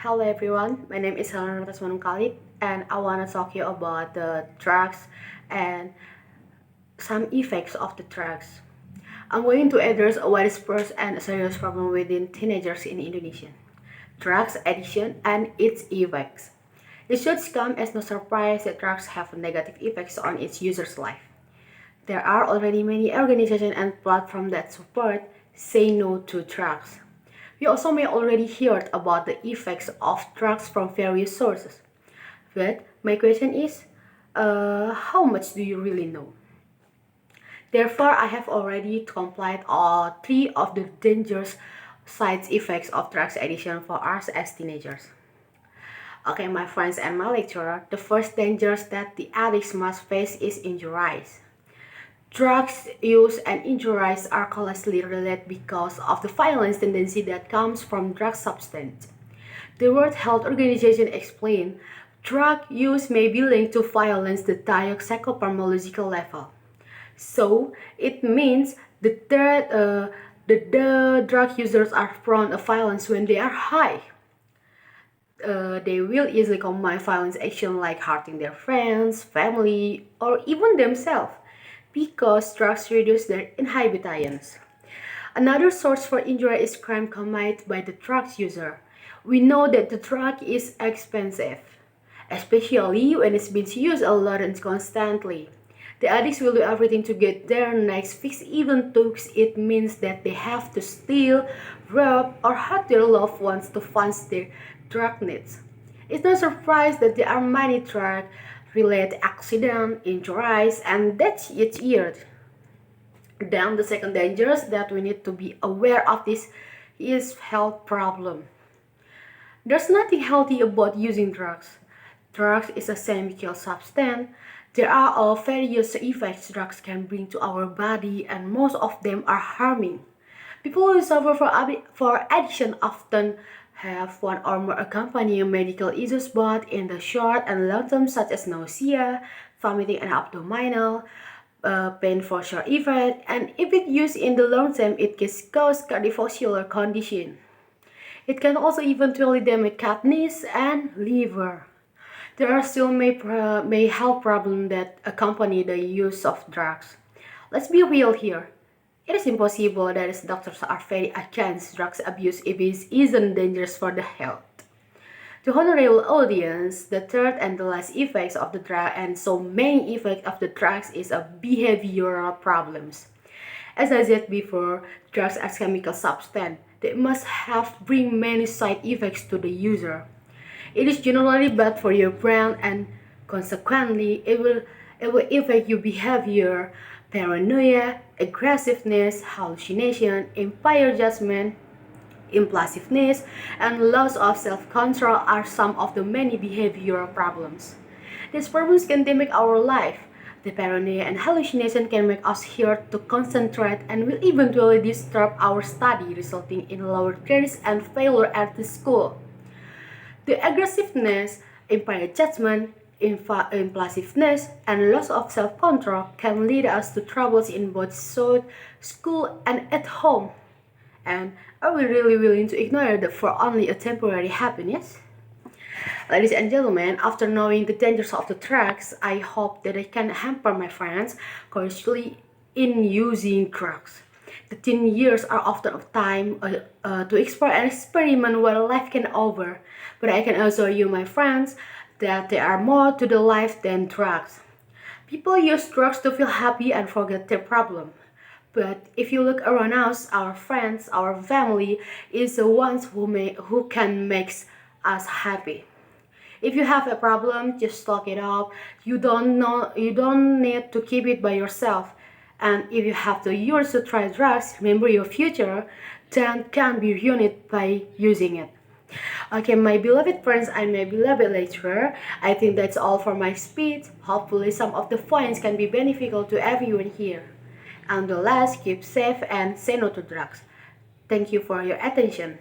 Hello everyone, my name is Helena Khalid and I want to talk to you about the drugs and some effects of the drugs. I'm going to address a widespread and serious problem within teenagers in Indonesia: drugs addiction and its effects. It should come as no surprise that drugs have negative effects on its users' life. There are already many organizations and platforms that support say no to drugs. We also may already heard about the effects of drugs from various sources. But my question is, how much do you really know? Therefore, I have already compiled all three of the dangerous side effects of drugs addiction for us as teenagers. Okay, my friends and my lecturer, the first danger that the addicts must face is injuries. Drugs use and injuries are closely related because of the violence tendency that comes from drug substance. The World Health Organization explained drug use may be linked to violence at the psychopharmacological level. So it means the drug users are prone to violence when they are high. They will easily commit violence action like hurting their friends, family, or even themselves because drugs reduce their inhibitions. Another source for injury is crime committed by the drug user. We know that the drug is expensive, especially when it's been used a lot and constantly. The addicts will do everything to get their next fix, even though it means that they have to steal, rob, or hurt their loved ones to fund their drug needs. It's no surprise that there are many drug-related accidents, injuries, and deaths each year. Then the second danger that we need to be aware of this is health problem. There's nothing healthy about using drugs. Drugs is a semi-kill substance. There are various effects drugs can bring to our body, and most of them are harming. People who suffer for addiction often have one or more accompanying medical issues, both in the short and long term, such as nausea, vomiting, and abdominal pain for short effect. And if it used in the long term, it can cause cardiovascular condition. It can also eventually damage kidneys and liver. There are still may health problems that accompany the use of drugs. Let's be real here. It is impossible that doctors are very against drugs abuse if it isn't dangerous for the health. To honorable audience, the third and the last effects of the drug and so main effect of the drugs is a behavioral problems. As I said before, drugs are chemical substance. They must have bring many side effects to the user. It is generally bad for your brain and consequently it will affect your behavior, paranoia, aggressiveness, hallucination, impaired judgment, impulsiveness, and loss of self-control are some of the many behavioral problems. These problems can damage our life. The paranoia and hallucination can make us hard to concentrate and will eventually disturb our study, resulting in lower grades and failure at the school. The aggressiveness, impaired judgment, impulsiveness, and loss of self-control can lead us to troubles in both school and at home. And are we really willing to ignore that for only a temporary happiness? Ladies and gentlemen, after knowing the dangers of the drugs, I hope that I can hamper my friends correctly in using drugs. The teen years are often a time to explore and experiment where life can over, but I can assure you, my friends, that there are more to the life than drugs. People use drugs to feel happy and forget their problem. But if you look around us, our friends, our family is the ones who can make us happy. If you have a problem, just talk it out. You don't need to keep it by yourself. And if you have the urge to try drugs, remember your future then can be ruined by using it. Okay, my beloved friends and my beloved lecturer, I think that's all for my speech. Hopefully some of the points can be beneficial to everyone here. And the last, keep safe and say no to drugs. Thank you for your attention.